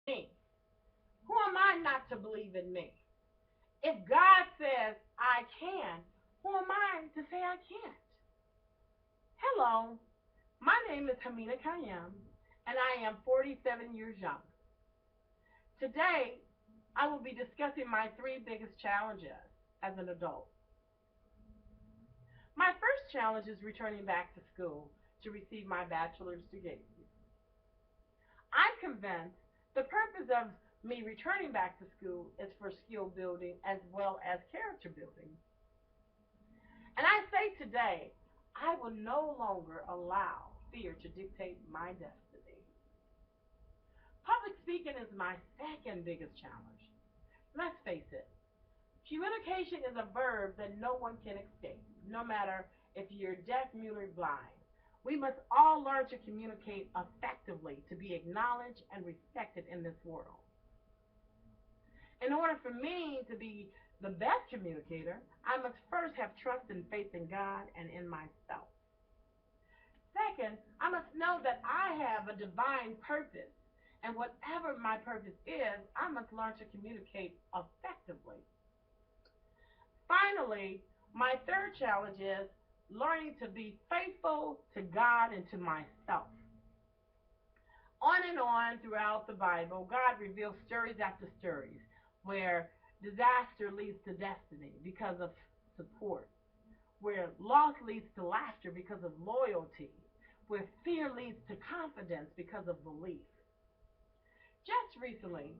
me. Who am I not to believe in me? If God says I can, who am I to say I can't? Hello, my name is H.Qaiyim, and I am 47 years young. Today, I will be discussing my three biggest challenges as an adult. My first challenge is returning back to school to receive my bachelor's degree. I'm convinced the purpose of me returning back to school is for skill building as well as character building. And I say today, I will no longer allow fear to dictate my destiny. Public speaking is my second biggest challenge. Let's face it, communication is a verb that no one can escape, no matter if you're deaf, mute, or blind. We must all learn to communicate effectively to be acknowledged and respected in this world. In order for me to be the best communicator, I must first have trust and faith in God and in myself. Second, I must know that I have a divine purpose, and whatever my purpose is, I must learn to communicate effectively. Finally, my third challenge is learning to be faithful to God and to myself. On and on throughout the Bible, God reveals stories after stories where disaster leads to destiny because of support, where loss leads to laughter because of loyalty, where fear leads to confidence because of belief. Just recently,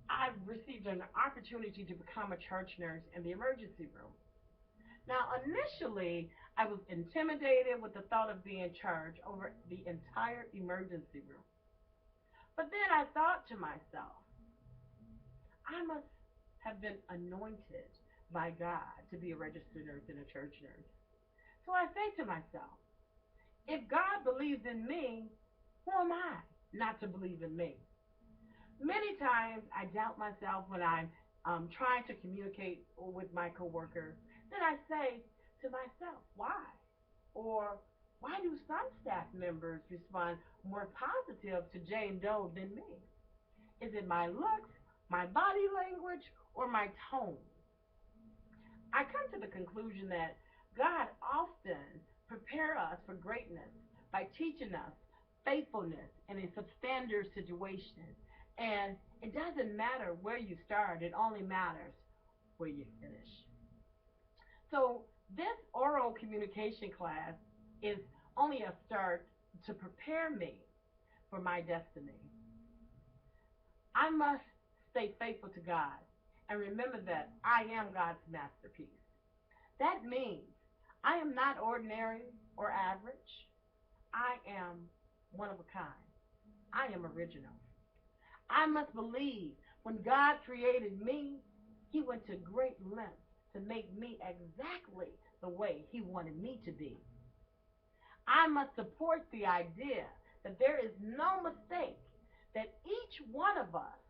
I received an opportunity to become a church nurse in the emergency room. Now, initially, I was intimidated with the thought of being charged over the entire emergency room. But then I thought to myself, I must have been anointed by God to be a registered nurse and a church nurse. So I say to myself, if God believes in me, who am I not to believe in me? Many times I doubt myself when I'm trying to communicate with my coworker. Then I say to myself, why? Or why do some staff members respond more positive to Jane Doe than me? Is it my looks, my body language, or my tone? I come to the conclusion that God often prepare us for greatness by teaching us faithfulness in a substandard situation. And it doesn't matter where you start, it only matters where you finish. So this oral communication class is only a start to prepare me for my destiny. I must stay faithful to God and remember that I am God's masterpiece. That means I am not ordinary or average. I am one of a kind. I am original. I must believe when God created me, He went to great lengths to make me exactly the way He wanted me to be. I must support the idea that there is no mistake that each one of us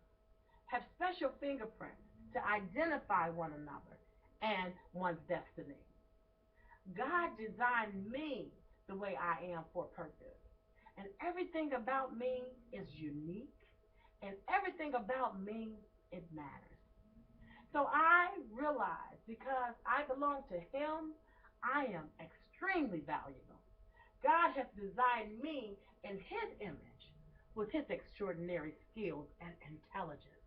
have special fingerprints to identify one another and one's destiny. God designed me the way I am for a purpose. And everything about me is unique, and everything about me, it matters. So I realize because I belong to Him, I am extremely valuable. God has designed me in His image with His extraordinary skills and intelligence.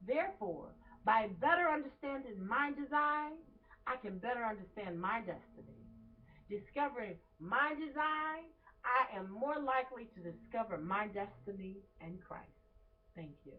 Therefore, by better understanding my design, I can better understand my destiny. Discovering my design, I am more likely to discover my destiny in Christ. Thank you.